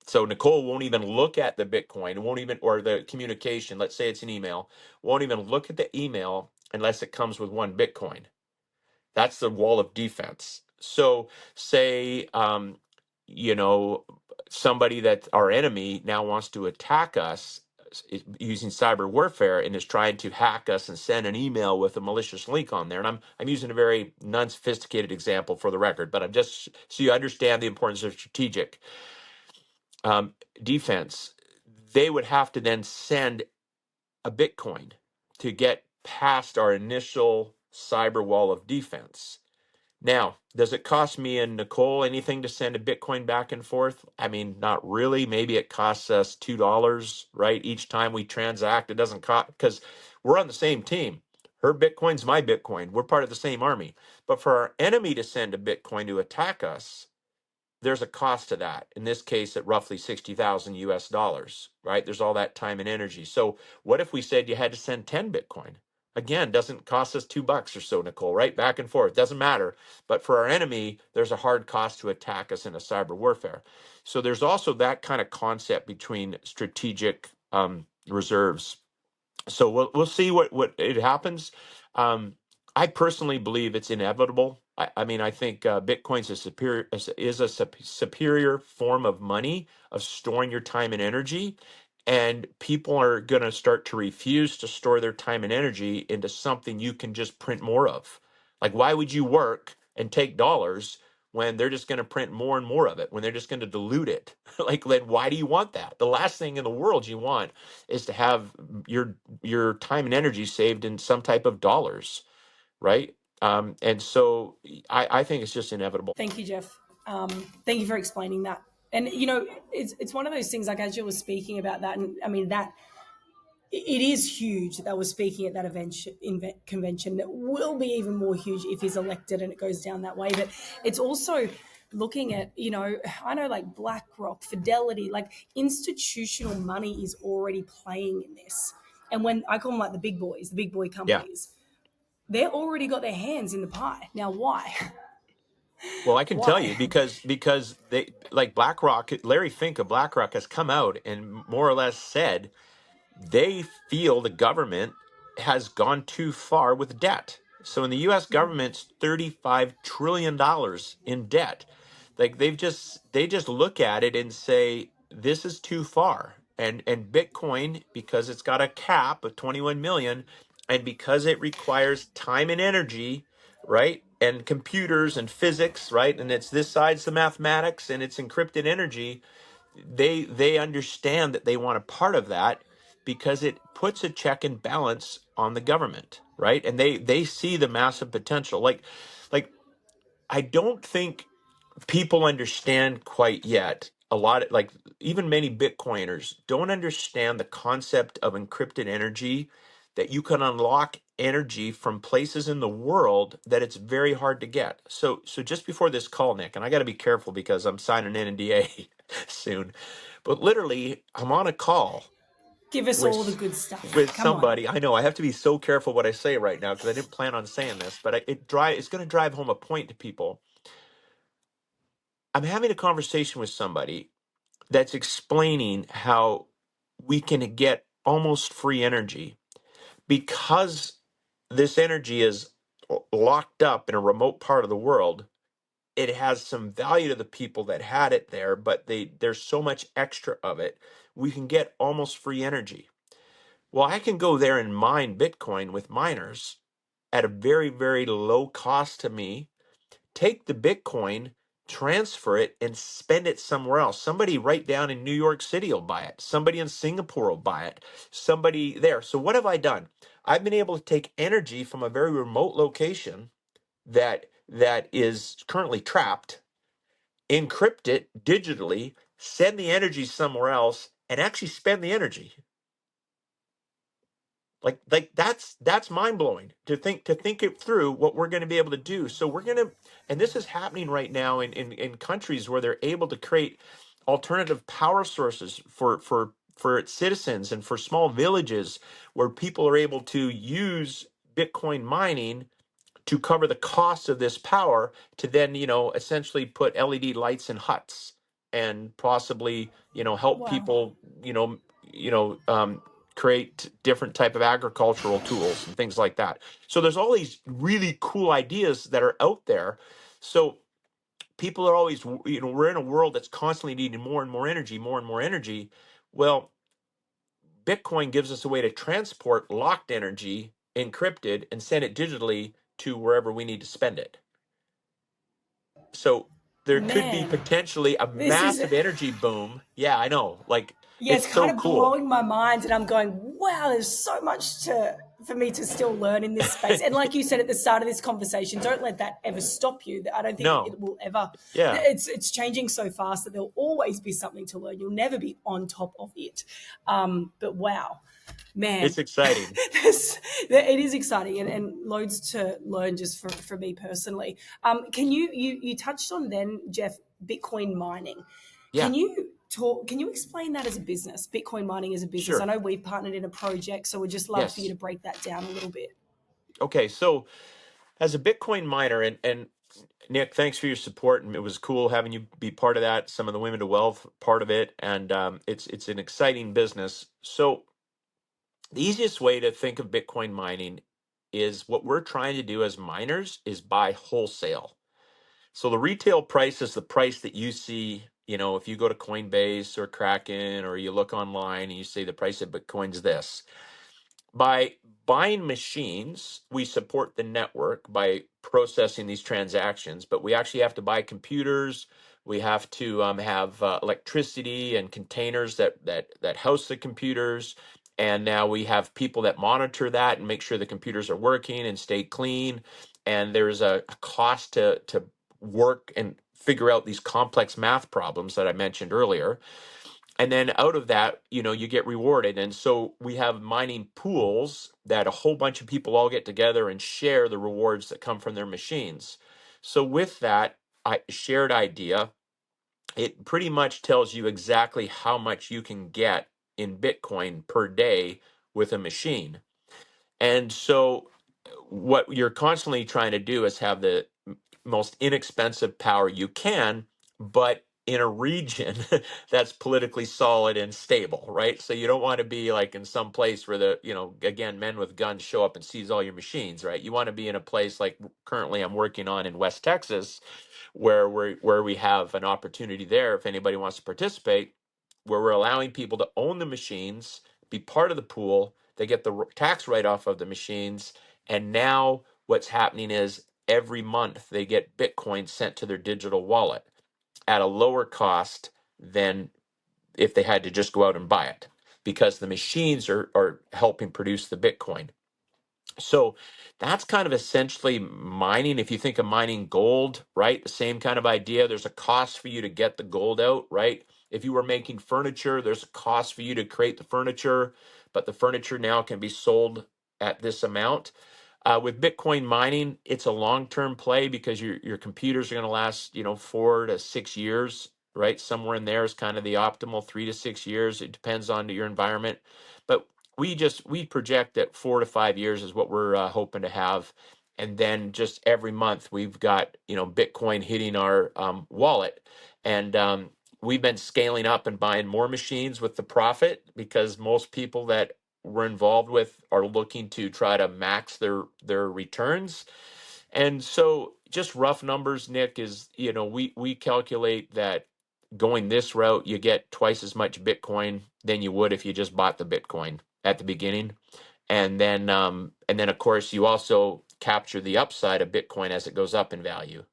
So Nicole won't even look at the Bitcoin, won't even, or the communication. Let's say it's an email, won't even look at the email unless it comes with one Bitcoin. That's the wall of defense. So say, you know, somebody that our enemy now wants to attack us using cyber warfare and is trying to hack us and send an email with a malicious link on there. And I'm using a very non-sophisticated example for the record, but I'm just so you understand the importance of strategic defense. They would have to then send a Bitcoin to get past our initial cyber wall of defense. Now, does it cost me and Nicole anything to send a Bitcoin back and forth? I mean, not really. Maybe it costs us $2, right? Each time we transact, it doesn't cost because we're on the same team. Her Bitcoin's my Bitcoin. We're part of the same army. But for our enemy to send a Bitcoin to attack us, there's a cost to that. In this case, at roughly 60,000 US dollars, right? There's all that time and energy. So what if we said you had to send 10 Bitcoin? Again, doesn't cost us $2 or so, Nicole, right? Back and forth, doesn't matter. But for our enemy, there's a hard cost to attack us in a cyber warfare. So there's also that kind of concept between strategic reserves. So we'll see what it happens. Um, I personally believe it's inevitable. I mean, I think Bitcoin's a superior form of money of storing your time and energy, and people are going to start to refuse to store their time and energy into something you can just print more of. Like, why would you work and take dollars when they're just going to print more and more of it? When they're just going to dilute it? Like, then why do you want that? The last thing in the world you want is to have your time and energy saved in some type of dollars, right? And so I think it's just inevitable. Thank you, Jeff. Thank you for explaining that. And it's one of those things. Like as you were speaking about that, and I mean that it is huge that we're speaking at that convention. That will be even more huge if he's elected and it goes down that way. But it's also looking at, I know like BlackRock, Fidelity, like institutional money is already playing in this. And when I call them like the big boys, the big boy Yeah. companies, they're already got their hands in the pie. Now, why? Well, I can tell Why? you because they like BlackRock, Larry Fink of BlackRock has come out and more or less said they feel the government has gone too far with debt. So in the US government's $35 trillion in debt. Like they just look at it and say this is too far. And Bitcoin, because it's got a cap of 21 million and because it requires time and energy, right? And computers and physics, right? And it's this side's the mathematics and it's encrypted energy, they understand that they want a part of that because it puts a check and balance on the government, right? And they see the massive potential. Like I don't think people understand quite yet. A lot of, like, even many Bitcoiners don't understand the concept of encrypted energy, that you can unlock energy from places in the world that it's very hard to get. So just before this call, Nick, and I got to be careful because I'm signing an NDA soon, but literally I'm on a call Give us all the with good stuff. Come on. somebody. I know I have to be so careful what I say right now because I didn't plan on saying this, but it's going to drive home a point to people. I'm having a conversation with somebody that's explaining how we can get almost free energy because this energy is locked up in a remote part of the world. It has some value to the people that had it there, but there's so much extra of it. We can get almost free energy. Well, I can go there and mine Bitcoin with miners at a very, very low cost to me. take the Bitcoin, transfer it, and spend it somewhere else. Somebody right down in New York City will buy it. Somebody in Singapore will buy it. Somebody there. So what have I done? I've been able to take energy from a very remote location that is currently trapped, encrypt it digitally, send the energy somewhere else, and actually spend the energy. Like that's mind blowing to think it through what we're going to be able to do. So we're going to, and this is happening right now in countries where they're able to create alternative power sources for its citizens and for small villages where people are able to use Bitcoin mining to cover the cost of this power to then, essentially put LED lights in huts and possibly, help Wow. people, create different type of agricultural tools and things like that. So there's all these really cool ideas that are out there. So people are always, we're in a world that's constantly needing more and more energy, more and more energy. Well, Bitcoin gives us a way to transport locked energy, encrypted, and send it digitally to wherever we need to spend it. So there could be Man, potentially a this is massive energy boom. Yeah, I know. Like, yeah, it's it's kind so of cool. blowing my mind, and I'm going, wow, there's so much to for me to still learn in this space. And like you said at the start of this conversation, don't let that ever stop you. I don't think No. it will ever. Yeah. It's changing so fast that there'll always be something to learn. You'll never be on top of it. But wow, man, It's exciting. it is exciting and loads to learn just for me personally. Can you touched on then, Jeff, Bitcoin mining? Yeah. Can you explain that as a business, Bitcoin mining as a business? I Sure. know we've partnered in a project, so we'd just love for you Yes. to break that down a little bit. Okay. So as a Bitcoin miner, and Nick, thanks for your support, and it was cool having you be part of that. Some of the Women to Wealth part of it, and it's an exciting business. So the easiest way to think of Bitcoin mining is what we're trying to do as miners is buy wholesale. So the retail price is the price that you see, if you go to Coinbase or Kraken or you look online and you say the price of Bitcoin's this. By buying machines, we support the network by processing these transactions, but we actually have to buy computers. We have to have electricity and containers that house the computers. And now we have people that monitor that and make sure the computers are working and stay clean. And there's a cost to work and figure out these complex math problems that I mentioned earlier. And then out of that, you get rewarded. And so we have mining pools that a whole bunch of people all get together and share the rewards that come from their machines. So with that shared idea, it pretty much tells you exactly how much you can get in Bitcoin per day with a machine. And so what you're constantly trying to do is have the most inexpensive power you can, but in a region that's politically solid and stable, right? So you don't want to be like in some place where again, men with guns show up and seize all your machines, right? You want to be in a place like currently I'm working on in West Texas, where we have an opportunity there if anybody wants to participate, where we're allowing people to own the machines, be part of the pool, they get the tax write-off of the machines, and now what's happening is every month they get Bitcoin sent to their digital wallet at a lower cost than if they had to just go out and buy it, because the machines are helping produce the Bitcoin. So that's kind of essentially mining. If you think of mining gold, right? The same kind of idea. There's a cost for you to get the gold out, right? If you were making furniture, there's a cost for you to create the furniture, but the furniture now can be sold at this amount. With Bitcoin mining, it's a long-term play because your computers are going to last, 4 to 6 years, right? Somewhere in there is kind of the optimal 3 to 6 years. It depends on your environment, but we project that 4 to 5 years is what we're hoping to have, and then just every month we've got Bitcoin hitting our wallet, and we've been scaling up and buying more machines with the profit because most people that we're involved with are looking to try to max their returns. And so just rough numbers, Nick, is we calculate that going this route you get twice as much Bitcoin than you would if you just bought the Bitcoin at the beginning. And then of course you also capture the upside of Bitcoin as it goes up in value.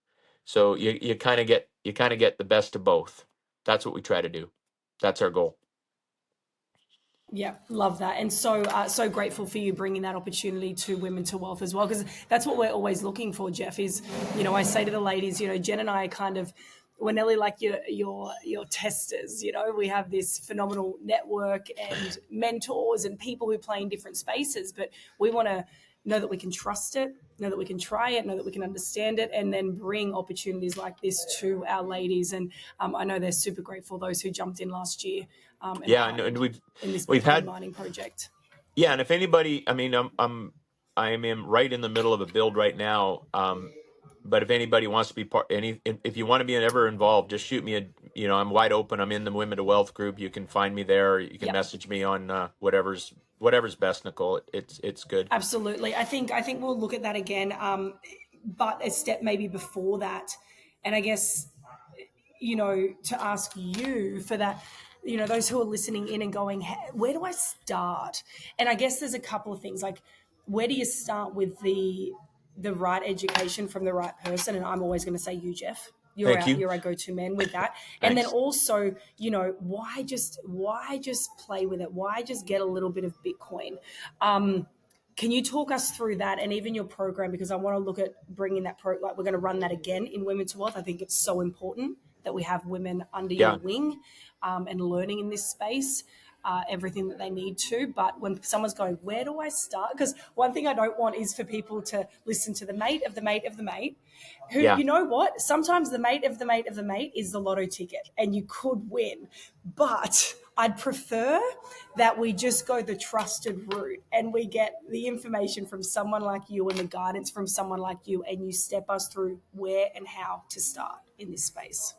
So you kind of get the best of both. That's what we try to do. That's our goal. Yeah, love that, and so grateful for you bringing that opportunity to Women to Wealth as well, because that's what we're always looking for. Jeff is, I say to the ladies, Jen and I are kind of, we're nearly like your testers. We have this phenomenal network and mentors and people who play in different spaces, but we want to know that we can trust it, know that we can try it, know that we can understand it, and then bring opportunities like this to our ladies. And I know they're super grateful, those who jumped in last year and Yeah, and partnered we've in this we've Bitcoin had mining project. yeah, and if anybody, I mean, I am right in the middle of a build right now. But if anybody wants to be if you want to be ever involved, just shoot me I'm wide open. I'm in the Women to Wealth group. You can find me there. Or you can Yep, message me on whatever's best, Nicole. It's good. absolutely. I think we'll look at that again, but a step maybe before that, and I guess to ask you for that, those who are listening in and going, hey, where do I start? And I guess there's a couple of things, like, where do you start with the right education from the right person? And I'm always going to say you, Jeff. You're Thank our you. you're our go-to man with that. And then Thanks. also, why just play with it? Why just get a little bit of Bitcoin? Can you talk us through that and even your program? Because I want to look at bringing like we're going to run that again in Women to Wealth. I think it's so important that we have women under your Yeah. wing and learning in this space. Everything that they need to. But when someone's going, where do I start? Because one thing I don't want is for people to listen to the mate of the mate of the mate, who, Yeah. you know what? Sometimes the mate of the mate of the mate is the lotto ticket and you could win. But I'd prefer that we just go the trusted route and we get the information from someone like you and the guidance from someone like you, and you step us through where and how to start in this space.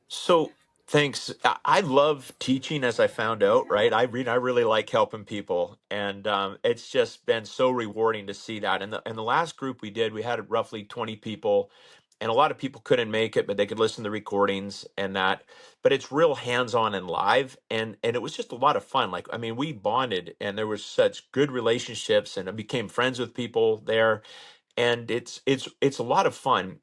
So thanks. I love teaching, as I found out, right? I really like helping people, and it's just been so rewarding to see that. And the last group we did, we had roughly 20 people, and a lot of people couldn't make it, but they could listen to the recordings and that. But it's real hands-on and live, and it was just a lot of fun. Like, I mean, we bonded, and there was such good relationships, and I became friends with people there, and it's a lot of fun.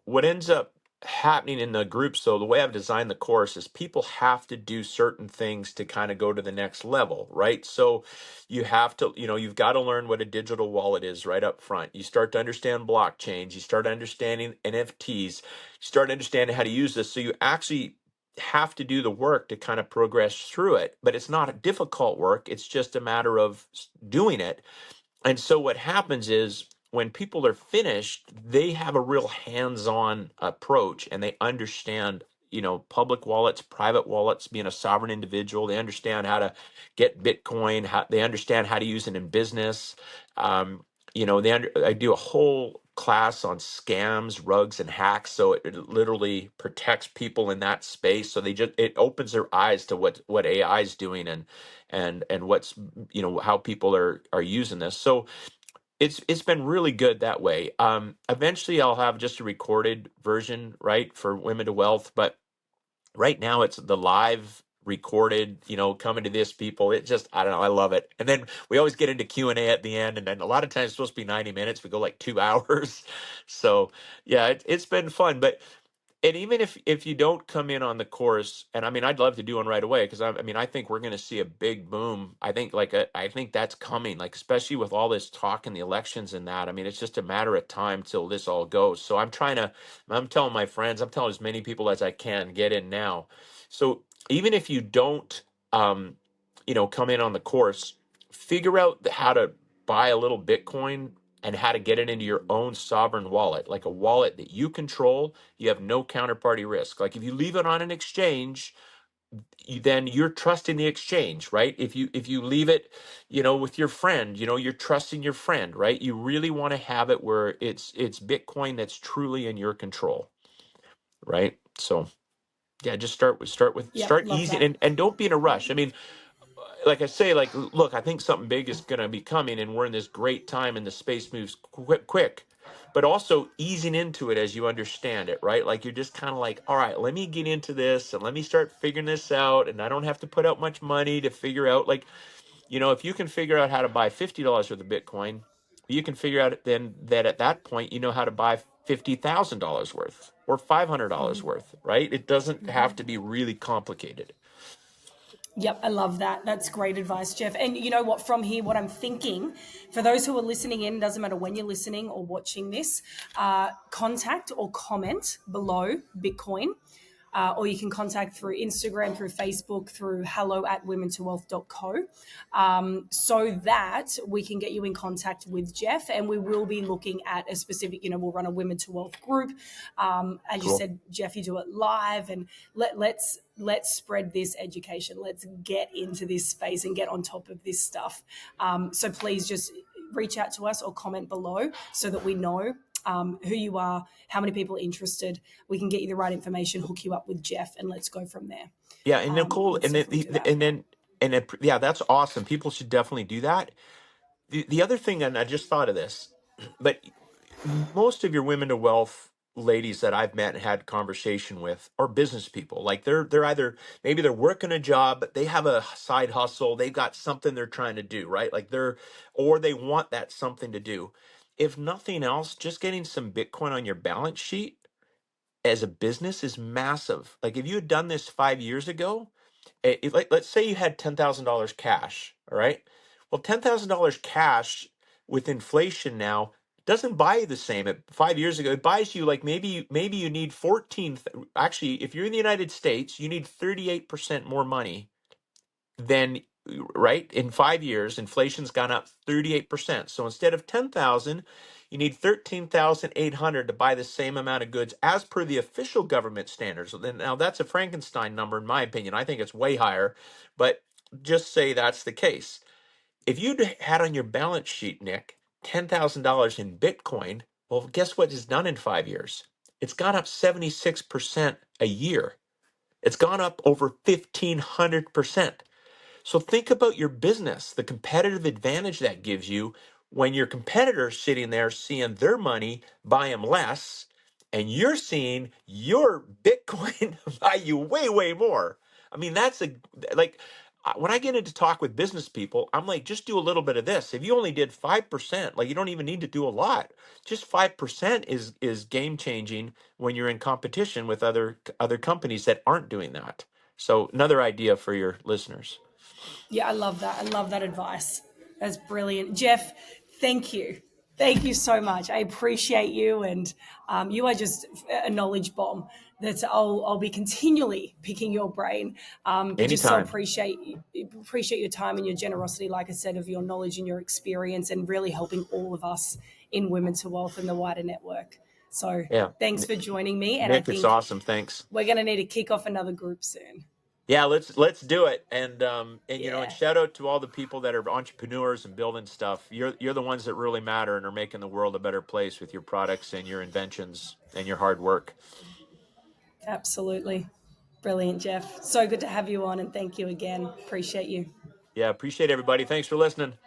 What ends up happening in the group, so the way I've designed the course is people have to do certain things to kind of go to the next level, right? So you have to, you've got to learn what a digital wallet is right up front. You start to understand blockchains, you start understanding NFTs, you start understanding how to use this. So you actually have to do the work to kind of progress through it, but it's not a difficult work. It's just a matter of doing it. And so what happens is when people are finished, they have a real hands-on approach and they understand, public wallets, private wallets, being a sovereign individual. They understand how to get Bitcoin, they understand how to use it in business. I do a whole class on scams, rugs, and hacks. So it literally protects people in that space. So it opens their eyes to what AI is doing and what's how people are using this. So it's been really good that way. Eventually I'll have just a recorded version, right, for Women to Wealth, but right now it's the live recorded, coming to this people. It just, I don't know, I love it. And then we always get into Q&A at the end, and then a lot of times it's supposed to be 90 minutes, we go like 2 hours. So yeah, it's been fun. But and even if you don't come in on the course, and I mean, I'd love to do one right away, because I mean, I think we're going to see a big boom. I think I think that's coming, like, especially with all this talk in the elections and that. I mean, it's just a matter of time till this all goes. So I'm telling my friends, I'm telling as many people as I can, get in now. So even if you don't, come in on the course, figure out how to buy a little Bitcoin and how to get it into your own sovereign wallet, like a wallet that you control. You have no counterparty risk. Like, if you leave it on an exchange, then you're trusting the exchange, right? If you leave it, with your friend, you're trusting your friend, right? You really want to have it where it's Bitcoin that's truly in your control, right? So yeah, just Yep, start love easy, that. and don't be in a rush. I mean, like I say, like, look, I think something big is going to be coming, and we're in this great time, and the space moves quick, but also easing into it as you understand it, right? Like, you're just kind of like, all right, let me get into this and let me start figuring this out, and I don't have to put out much money to figure out, like, if you can figure out how to buy $50 worth of Bitcoin, you can figure out then that at that point, you know how to buy $50,000 worth or $500 worth, right? It doesn't have to be really complicated. Yep, I love that. That's great advice, Jeff. And you know what, from here, what I'm thinking for those who are listening in, doesn't matter when you're listening or watching this, contact or comment below Bitcoin. Or you can contact through Instagram, through Facebook, through hello@womentowealth.co, so that we can get you in contact with Jeff. And we will be looking at a specific, we'll run a Women to Wealth group. As you Cool. said, Jeff, you do it live, and let's spread this education. Let's get into this space and get on top of this stuff. So please just reach out to us or comment below so that we know who you are, how many people are interested. We can get you the right information, hook you up with Jeff, and let's go from there. Yeah, and Nicole, Let's definitely do that. yeah, that's awesome. People should definitely do that. The other thing, and I just thought of this, but most of your women to wealth ladies that I've met and had conversation with are business people. Like they're either maybe they're working a job, but they have a side hustle, they've got something they're trying to do, right? Like or they want that something to do. If nothing else, just getting some Bitcoin on your balance sheet as a business is massive. Like if you had done this 5 years ago, let's say you had $10,000 cash, all right? Well, $10,000 cash with inflation now doesn't buy you the same. 5 years ago, it buys you like maybe you need 14. Actually, if you're in the United States, you need 38% more money then, right, in 5 years inflation's gone up 38%. So instead of 10,000, you need 13,800 to buy the same amount of goods as per the official government standards. Now that's a Frankenstein number in my opinion. I think it's way higher, but just say that's the case. If you'd had on your balance sheet, Nick, $10,000 in Bitcoin, well, guess what is done in 5 years? It's gone up 76% a year. It's gone up over 1,500%. So think about your business, the competitive advantage that gives you when your competitor's sitting there seeing their money buy them less, and you're seeing your Bitcoin buy you way, way more. I mean, like when I get into talk with business people, I'm like, just do a little bit of this. If you only did 5%, like you don't even need to do a lot. Just 5% is game changing when you're in competition with other companies that aren't doing that. So another idea for your listeners. Yeah, I love that. I love that advice. That's brilliant. Jeff, thank you. Thank you so much. I appreciate you, and you are just a knowledge bomb that I'll be continually picking your brain. But just so Anytime. appreciate your time and your generosity, like I said, of your knowledge and your experience, and really helping all of us in Women to Wealth and the wider network. So Yeah. thanks for joining me, and I Nick, it's think awesome. Thanks. we're going to need to kick off another group soon. Yeah, let's do it. And Yeah. shout out to all the people that are entrepreneurs and building stuff. You're the ones that really matter and are making the world a better place with your products and your inventions and your hard work. Absolutely. Brilliant, Jeff. So good to have you on, and thank you again. Appreciate you. Yeah, appreciate everybody. Thanks for listening.